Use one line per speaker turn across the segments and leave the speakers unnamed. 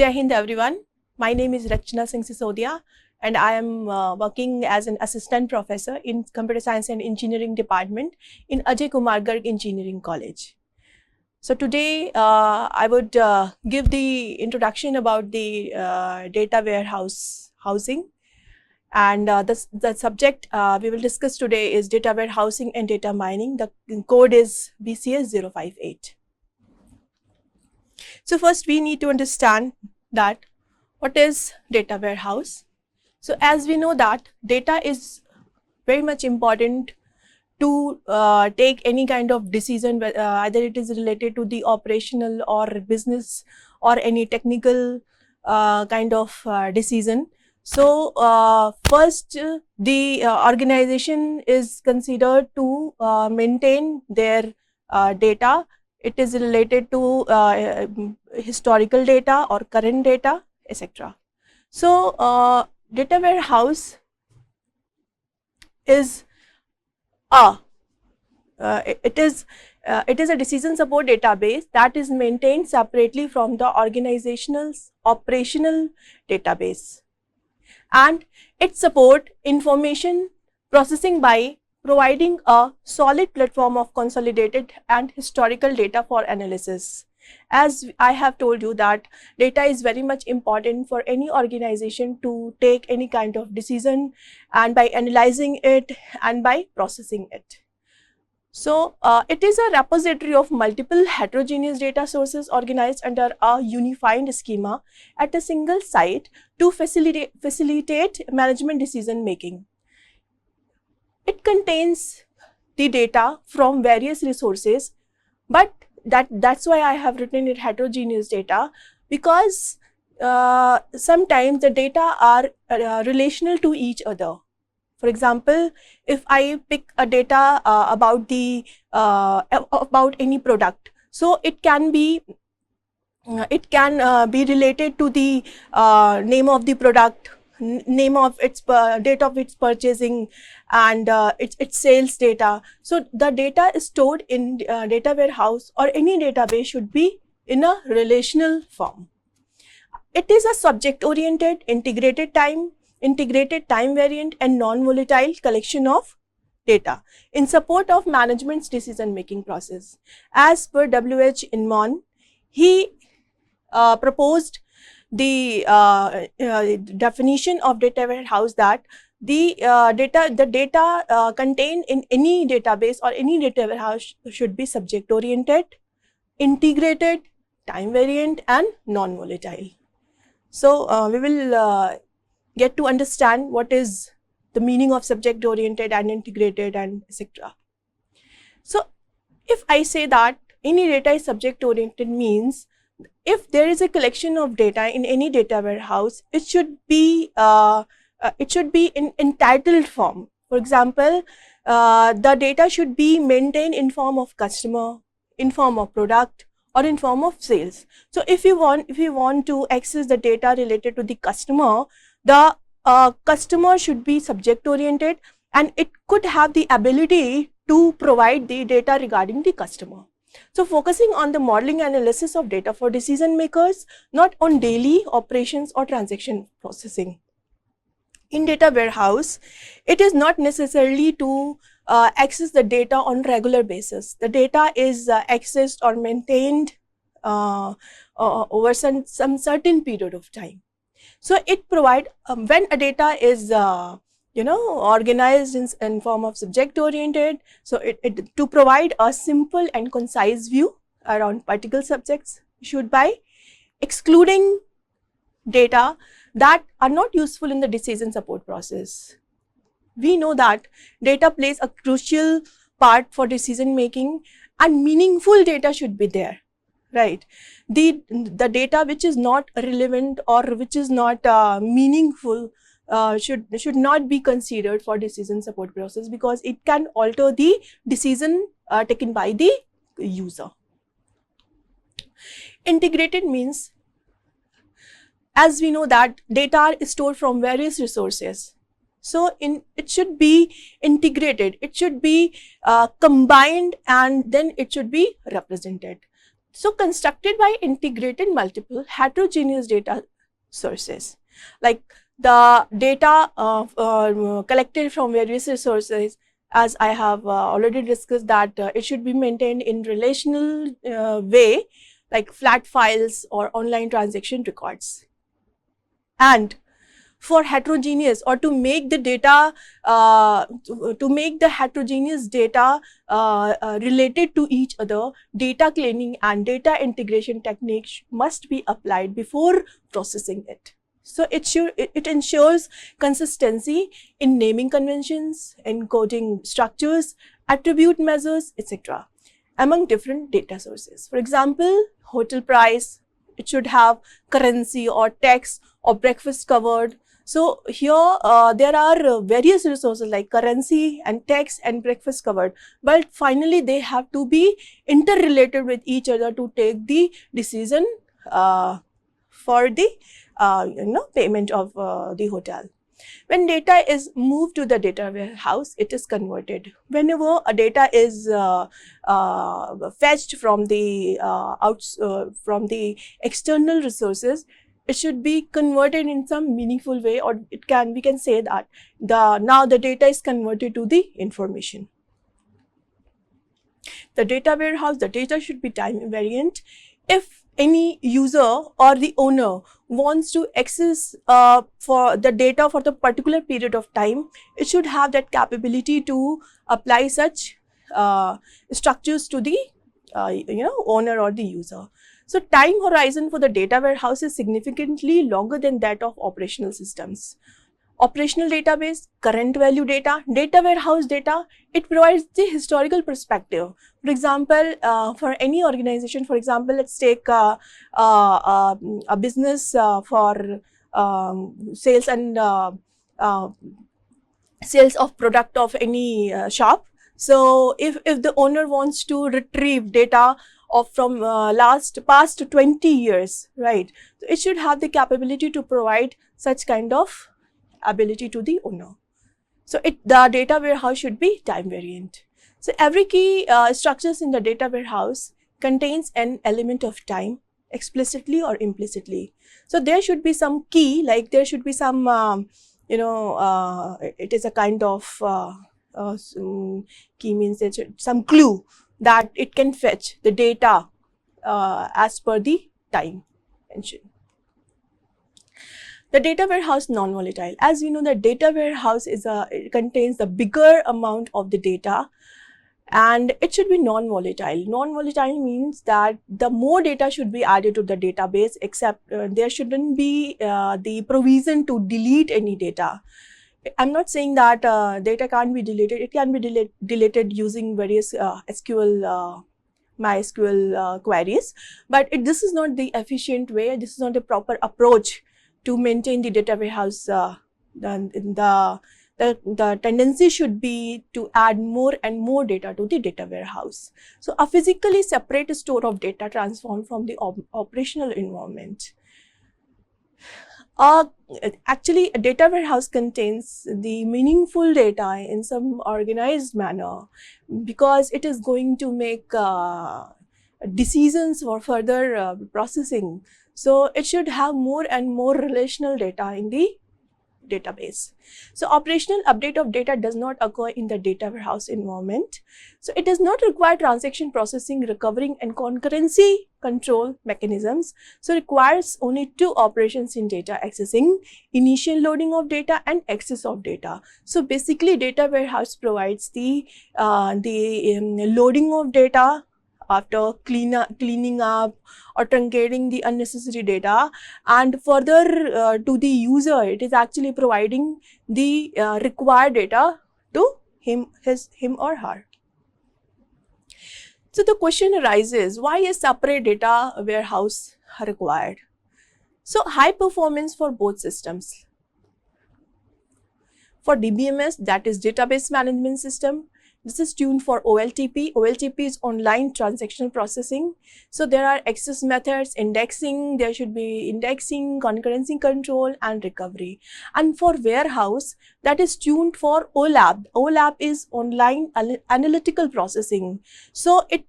Jai Hind everyone. My name is Rachna Singh Sisodia and I am working as an assistant professor in Computer Science and Engineering department in Ajay Kumar Garg Engineering College. So today I would give the introduction about the data warehouse housing, and the subject we will discuss today is data warehousing and data mining. The code is BCS 058. So first we need to understand that what is data warehouse. So as we know that data is very much important to take any kind of decision, either it is related to the operational or business or any technical kind of decision. So first the organization is considered to maintain their data. It is related to historical data or current data, etc. So data warehouse is it is a decision support database that is maintained separately from the organization's operational database, and it support information processing by providing a solid platform of consolidated and historical data for analysis. As I have told you that data is very much important for any organization to take any kind of decision, and by analyzing it and by processing it. So it is a repository of multiple heterogeneous data sources organized under a unified schema at a single site to facilitate management decision making. It contains the data from various resources, but that's why I have written it heterogeneous data, because sometimes the data are relational to each other. For example, if I pick a data about the about any product, so it can be related to the name of the product, name of its date of its purchasing, and its sales data. So the data is stored in data warehouse or any database should be in a relational form. It is a subject oriented, integrated time variant and non-volatile collection of data in support of management's decision making process. As per W.H. Inman, he proposed the definition of data warehouse that the data contained in any database or any data warehouse should be subject oriented, integrated, time variant and non-volatile. So we will get to understand what is the meaning of subject oriented and integrated and etc. So if I say that any data is subject oriented, means if there is a collection of data in any data warehouse, it should be in entitled form. For example, the data should be maintained in form of customer, in form of product, or in form of sales. So if you want to access the data related to the customer, the customer should be subject oriented and it could have the ability to provide the data regarding the customer. So focusing on the modeling analysis of data for decision makers, not on daily operations or transaction processing. In data warehouse, it is not necessarily to access the data on regular basis. The data is accessed or maintained over some certain period of time. So it provide when a data is organized in form of subject oriented, so it to provide a simple and concise view around particular subjects issued by excluding data that are not useful in the decision support process. We know that data plays a crucial part for decision making and meaningful data should be there, right? The data which is not relevant or which is not meaningful should not be considered for decision support process, because it can alter the decision taken by the user. Integrated means, as we know that data is stored from various resources, so it should be integrated, it should be combined and then it should be represented. So constructed by integrated multiple heterogeneous data sources, like the data collected from various resources, as I have already discussed, that it should be maintained in relational way, like flat files or online transaction records. And for heterogeneous, or to make the data to make the heterogeneous data related to each other, data cleaning and data integration techniques must be applied before processing it. So it ensures consistency in naming conventions, encoding structures, attribute measures, etc. among different data sources. For example, hotel price, it should have currency or text or breakfast covered. So here there are various resources like currency and text and breakfast covered, but finally they have to be interrelated with each other to take the decision for the payment of the hotel. When data is moved to the data warehouse, it is converted. Whenever a data is fetched from the from the external resources, it should be converted in some meaningful way, or we can say that now the data is converted to the information. The data warehouse, the data should be time invariant. If any user or the owner wants to access for the data for the particular period of time, it should have that capability to apply such structures to the owner or the user. So time horizon for the data warehouse is significantly longer than that of operational systems. Operational database, current value data, data warehouse data, it provides the historical perspective. For example, for any organization, for example, let's take a business for sales and sales of product of any shop. So if the owner wants to retrieve data of from past 20 years, right, so it should have the capability to provide such kind of ability to the owner. So the data warehouse should be time variant. So every key structures in the data warehouse contains an element of time, explicitly or implicitly. So there should be some key, like there should be some it is a kind of key, means some clue that it can fetch the data as per the time mentioned. The data warehouse non-volatile. As we know, the data warehouse it contains the bigger amount of the data, and it should be non-volatile. Non-volatile means that the more data should be added to the database, except there shouldn't be the provision to delete any data. I'm not saying that data can't be deleted. It can be deleted using various SQL MySQL queries, but this is not the efficient way. This is not the proper approach to maintain the data warehouse. The tendency should be to add more and more data to the data warehouse. So a physically separate store of data transformed from the operational environment. Actually, a data warehouse contains the meaningful data in some organized manner, because it is going to make decisions for further processing. So it should have more and more relational data in the database. So operational update of data does not occur in the data warehouse environment. So it does not require transaction processing, recovering and concurrency control mechanisms. So requires only two operations in data accessing: initial loading of data and access of data. So basically data warehouse provides the loading of data after cleaning up or truncating the unnecessary data, and further to the user, it is actually providing the required data to him or her. So the question arises, why is separate data warehouse required? So high performance for both systems. For DBMS, that is database management system, This is tuned for OLTP. OLTP is online transactional processing. So there are access methods, indexing, there should be indexing, concurrency control, and recovery. And for warehouse, that is tuned for OLAP. OLAP is online analytical processing. So it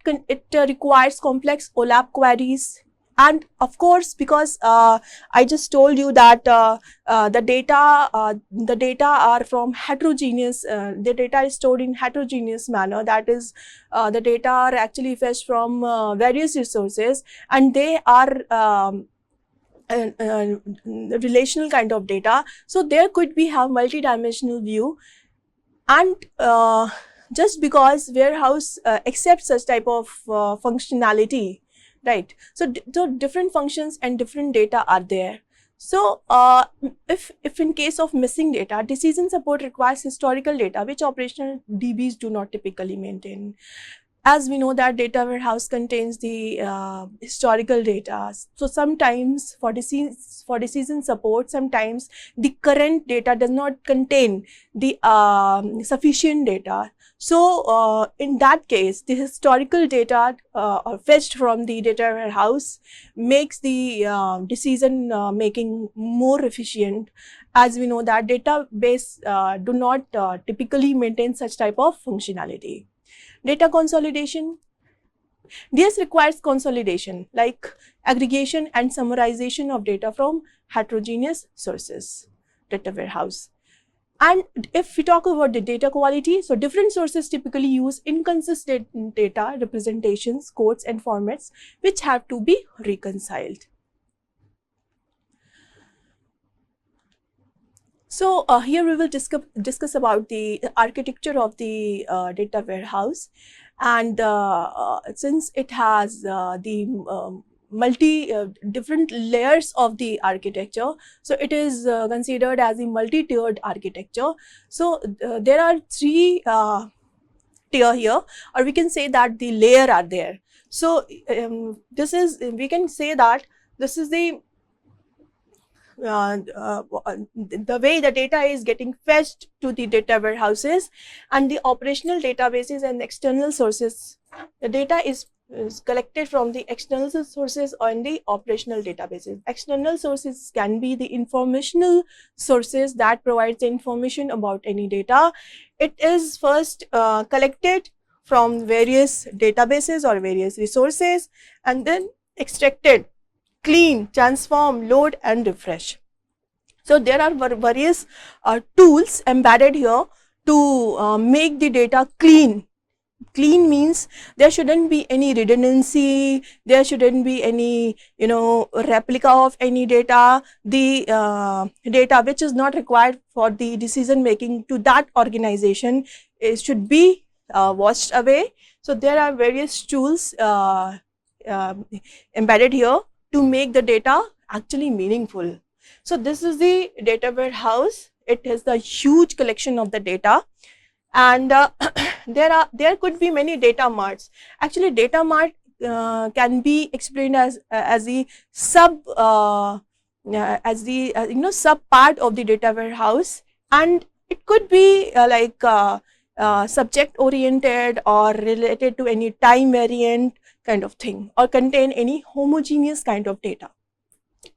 requires complex OLAP queries. And of course, because I just told you that the data are from heterogeneous, the data is stored in heterogeneous manner. That is, the data are actually fetched from various resources, and they are relational kind of data. So there could be have multi-dimensional view, and just because warehouse accepts such type of functionality, right? So different functions and different data are there. So if in case of missing data, decision support requires historical data, which operational DBs do not typically maintain. As we know that data warehouse contains the historical data. So sometimes for decision support, sometimes the current data does not contain the sufficient data. So in that case, the historical data fetched from the data warehouse makes the decision making more efficient. As we know that database do not typically maintain such type of functionality. Data consolidation. DS requires consolidation, like aggregation and summarization of data from heterogeneous sources, data warehouse. And if we talk about the data quality, so different sources typically use inconsistent data representations, codes, and formats, which have to be reconciled. So here we will discuss about the architecture of the data warehouse, and since it has the different layers of the architecture, so it is considered as a multi-tiered architecture. So there are three tier here, or we can say that the layer are there. So this is, we can say that this is the way the data is getting fetched to the data warehouses, and the operational databases and external sources. The data is collected from the external sources on the operational databases. External sources can be the informational sources that provides the information about any data. It is first collected from various databases or various resources, and then extracted, clean, transform, load, and refresh. So there are various tools embedded here to make the data clean. Clean means there shouldn't be any redundancy, there shouldn't be any replica of any data. The data which is not required for the decision making to that organization should be washed away. So there are various tools embedded here to make the data actually meaningful. So this is the data warehouse. It has the huge collection of the data, and there could be many data marts. Actually, data mart can be explained as the sub sub part of the data warehouse, and it could be subject oriented or related to any time variant kind of thing, or contain any homogeneous kind of data.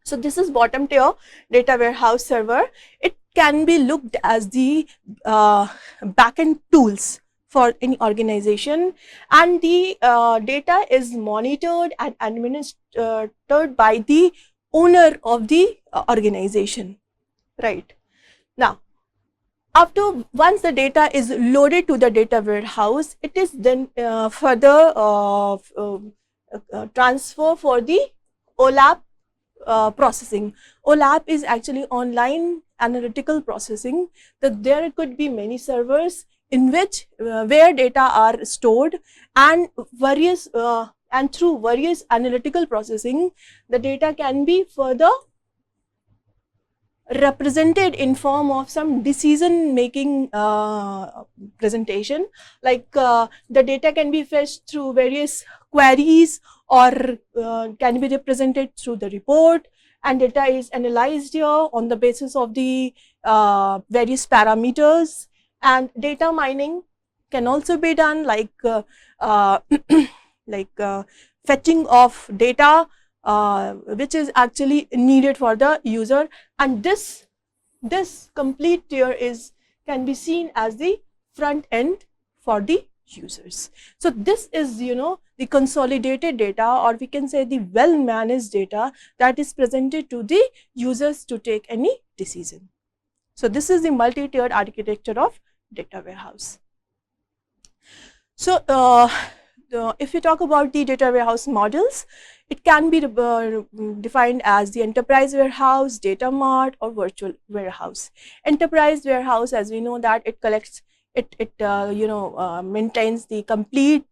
So this is bottom tier data warehouse server. It can be looked as the backend tools for any organization, and the data is monitored and administered by the owner of the organization, right? Now, once the data is loaded to the data warehouse, it is then further transfer for the OLAP processing. OLAP is actually online analytical processing. That there could be many servers in which where data are stored, and various and through various analytical processing, the data can be further represented in form of some decision making presentation, like the data can be fetched through various queries, or can be represented through the report, and data is analyzed here on the basis of the various parameters. And data mining can also be done, like fetching of data which is actually needed for the user, and this complete tier can be seen as the front end for the users. So this is, you know, the consolidated data, or we can say the well managed data that is presented to the users to take any decision. So this is the multi-tiered architecture of data warehouse. So if you talk about the data warehouse models, it can be defined as the enterprise warehouse, data mart, or virtual warehouse. Enterprise warehouse, as we know, that it collects, maintains the complete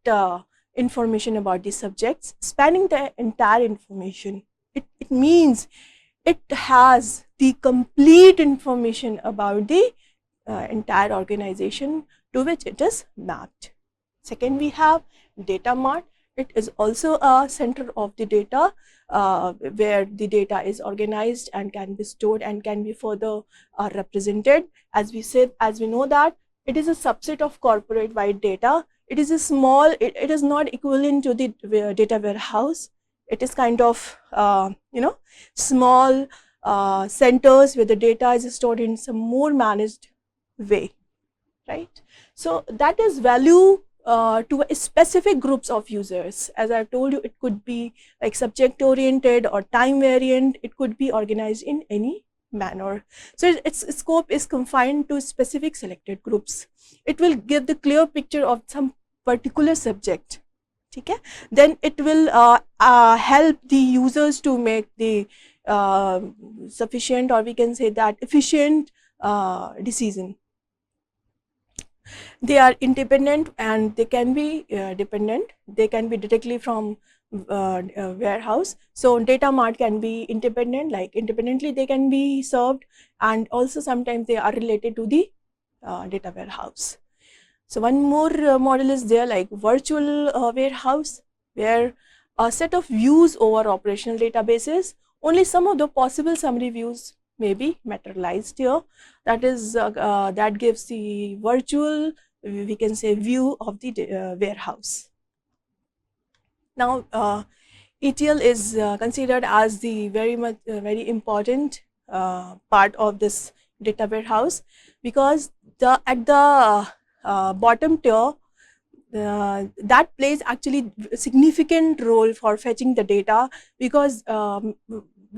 information about the subjects, spanning the entire information. It means it has the complete information about the entire organization to which it is mapped. Second, we have data mart. It is also a center of the data where the data is organized and can be stored and can be further represented. As we said, as we know that it is a subset of corporate wide data. It is a small, it is not equivalent to the data warehouse. It is kind of, small centers where the data is stored in some more managed way, right? So that is value to specific groups of users. As I've told you, it could be like subject oriented or time variant. It could be organized in any manner. So its scope is confined to specific selected groups. It will give the clear picture of some particular subject. Okay? Then it will help the users to make the sufficient, or we can say that efficient decision. They are independent and they can be dependent. They can be directly from warehouse. So data mart can be independent, like independently they can be served, and also sometimes they are related to the data warehouse. So one more model is there, like virtual warehouse, where a set of views over operational databases. Only some of the possible summary views may be materialized here. That is that gives the virtual, we can say, view of the warehouse. Now ETL is considered as the very important part of this data warehouse, because at the bottom tier, that plays actually a significant role for fetching the data, because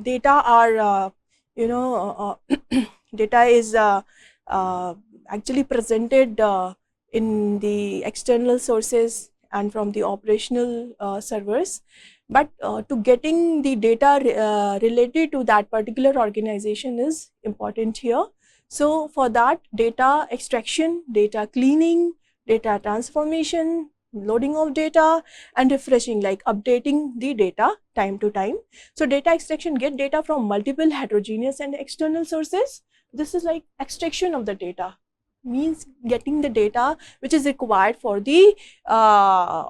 data are data is actually presented in the external sources and from the operational servers, but to getting the data related to that particular organization is important here. So for that, data extraction, data cleaning, data transformation, loading of data, and refreshing, like updating the data time to time. So data extraction, get data from multiple heterogeneous and external sources. This is like extraction of the data, means getting the data which is required for the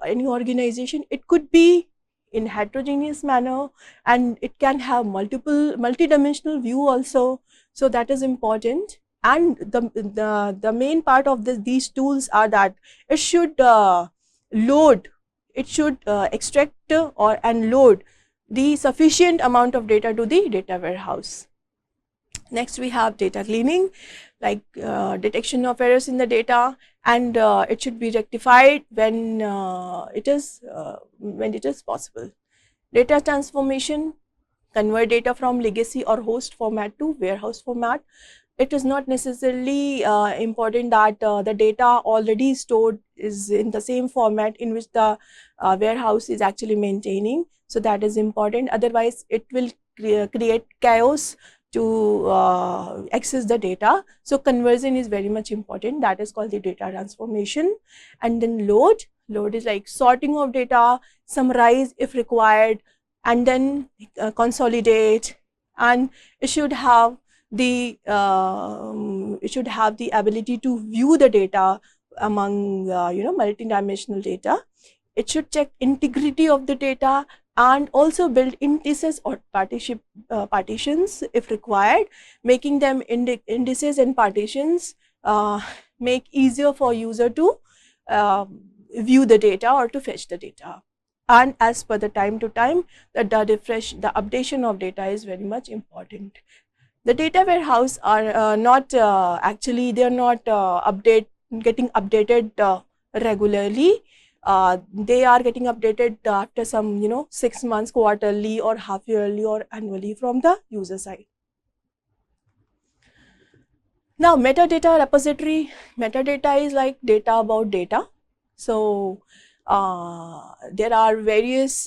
any organization. It could be in heterogeneous manner, and it can have multi-dimensional view also. So that is important. And the main part of these tools are that it should load, it should extract and load the sufficient amount of data to the data warehouse. Next, we have data cleaning, like detection of errors in the data, and it should be rectified when it is possible. Data transformation, convert data from legacy or host format to warehouse format. It is not necessarily important that the data already stored is in the same format in which the warehouse is actually maintaining. So that is important. Otherwise, it will create chaos to access the data. So conversion is very much important. That is called the data transformation. And then load is like sorting of data, summarize if required, and then consolidate. And it should have the ability to view the data among multi-dimensional data. It should check integrity of the data and also build indices or partitions if required. Making them indices and partitions make easier for user to view the data or to fetch the data. And as per the time to time, the updation of data is very much important. The data warehouse are not actually, they are not getting updated regularly. They are getting updated after some 6 months, quarterly or half yearly or annually from the user side. Now, metadata repository. Metadata is like data about data. So there are various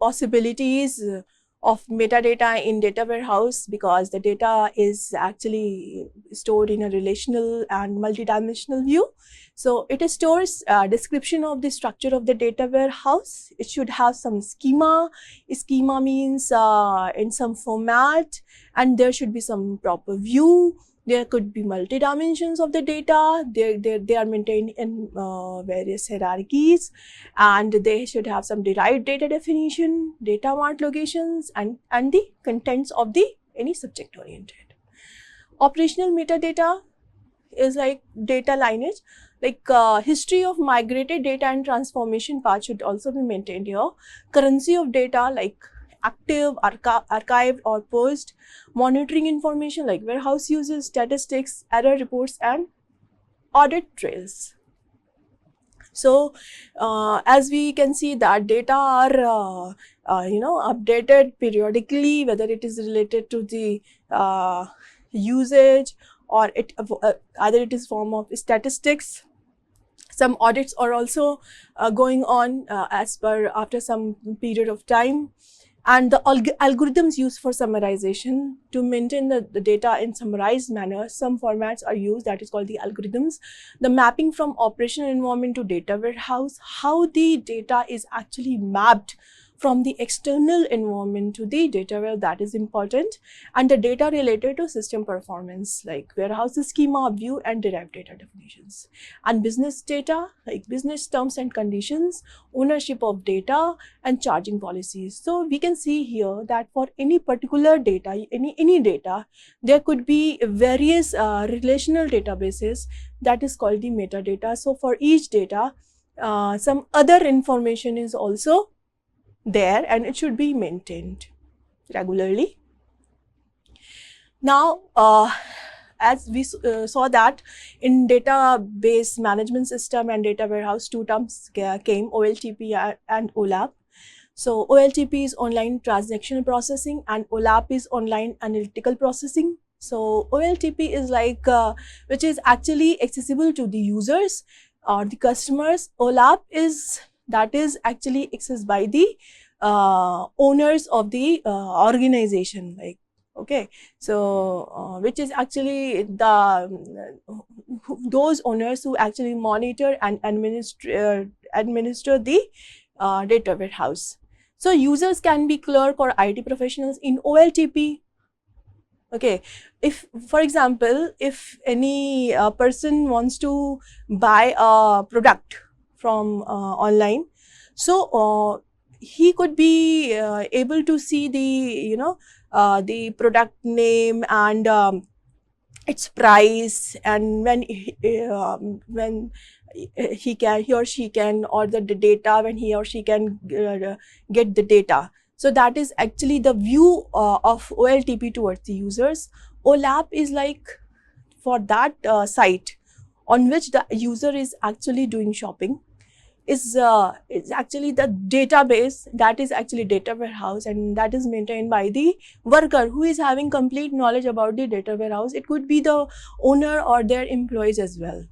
possibilities of metadata in data warehouse, because the data is actually stored in a relational and multidimensional view. So it stores description of the structure of the data warehouse. It should have some schema. Schema means in some format, and there should be some proper view. There could be multi dimensions of the data. They are maintained in various hierarchies, and they should have some derived data definition, data mart locations, and the contents of the any subject oriented. Operational metadata is like data lineage, like history of migrated data and transformation path should also be maintained here. Currency of data like active, archived or post, monitoring information like warehouse uses, statistics, error reports, and audit trails. So as we can see that data are updated periodically, whether it is related to the usage or either it is form of statistics. Some audits are also going on after some period of time. And the algorithms used for summarization to maintain the data in summarized manner. Some formats are used, that is called the algorithms. The mapping from operational environment to data warehouse, how the data is actually mapped from the external environment to the data where that is important. And the data related to system performance like warehouse schema, view and derived data definitions. And business data like business terms and conditions, ownership of data and charging policies. So we can see here that for any particular data, any data, there could be various relational databases, that is called the metadata. So for each data, some other information is also there, and it should be maintained regularly. Now, as we saw that in database management system and data warehouse, two terms came, OLTP and OLAP. So OLTP is online transactional processing and OLAP is online analytical processing. So OLTP is like which is actually accessible to the users or the customers. OLAP is actually accessed by the owners of the organization, like, okay. So which is actually those owners who actually monitor and administer the data warehouse. So users can be clerk or IT professionals in OLTP. Okay, if for example, if any person wants to buy a product from online, so he could be able to see the the product name and its price, and when he or she can order the data, when he or she can get the data. So that is actually the view of OLTP towards the users. OLAP is like for that site on which the user is actually doing shopping, is actually the database, that is actually data warehouse, and that is maintained by the worker who is having complete knowledge about the data warehouse. It could be the owner or their employees as well.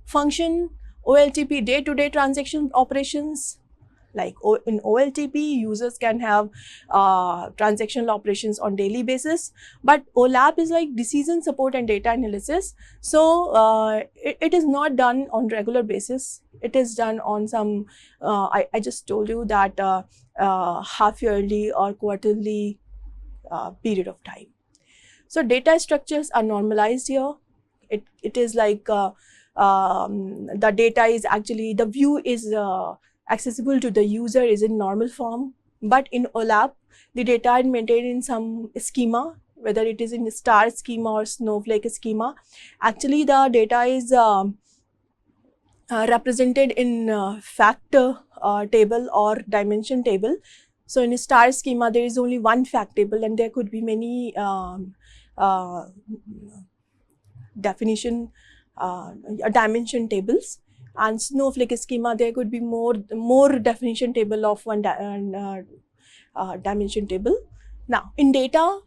Function OLTP, day-to-day transaction operations. Like in OLTP, users can have transactional operations on daily basis, but OLAP is like decision support and data analysis. So it is not done on regular basis. It is done on some, I just told you that half yearly or quarterly period of time. So data structures are normalized here. It is like the data is actually, the view is accessible to the user is in normal form, but in OLAP, the data is maintained in some schema, whether it is in star schema or snowflake schema. Actually, the data is represented in fact table or dimension table. So in a star schema, there is only one fact table, and there could be many definition dimension tables. And snowflake schema, there could be more definition table of one dimension table. Now in data,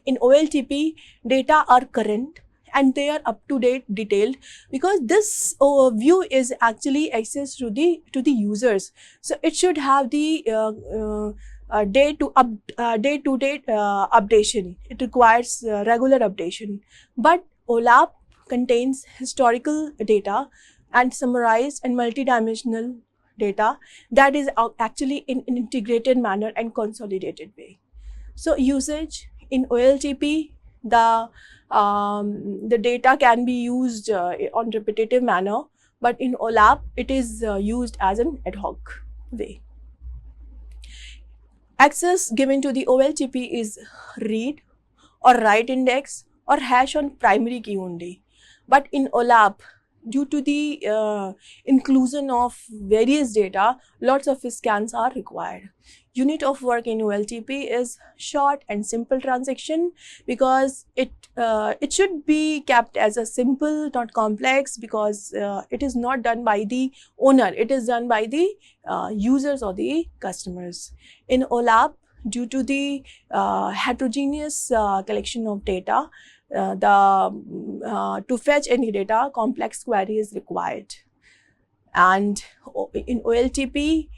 in OLTP, data are current and they are up to date, detailed, because this view is actually accessed to the users. So it should have the day to date updation. It requires regular updation. But OLAP contains historical data and summarized and multidimensional data that is actually in an integrated manner and consolidated way. So usage in OLTP, the data can be used on repetitive manner, but in OLAP it is used as an ad hoc way. Access given to the OLTP is read or write index or hash on primary key only. But in OLAP, due to the inclusion of various data, lots of scans are required. Unit of work in OLTP is short and simple transaction, because it should be kept as a simple, not complex, because it is not done by the owner, it is done by the users or the customers. In OLAP, due to the heterogeneous collection of data, to fetch any data, complex query is required. And in OLTP,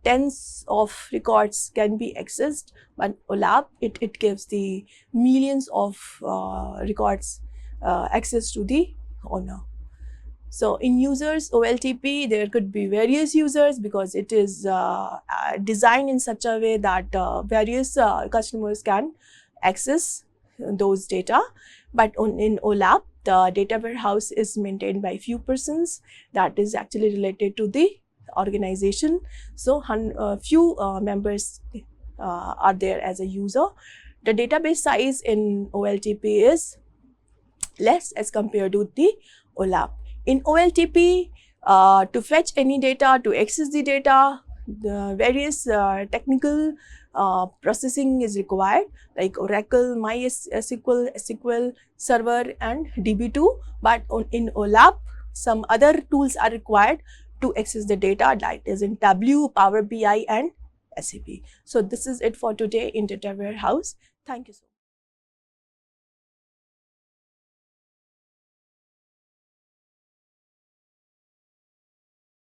tens of records can be accessed, but OLAP, it gives the millions of records access to the owner. So in users, OLTP, there could be various users, because it is designed in such a way that various customers can access those data. But in OLAP, the data warehouse is maintained by few persons, that is actually related to the organization. So few members are there as a user. The database size in OLTP is less as compared to the OLAP. In OLTP, to fetch any data, to access the data, the various technical processing is required, like Oracle, MySQL, SQL Server and DB2. But in OLAP, some other tools are required to access the data, that is in Tableau, Power BI and SAP. So this is it for today in Data Warehouse. Thank you so much.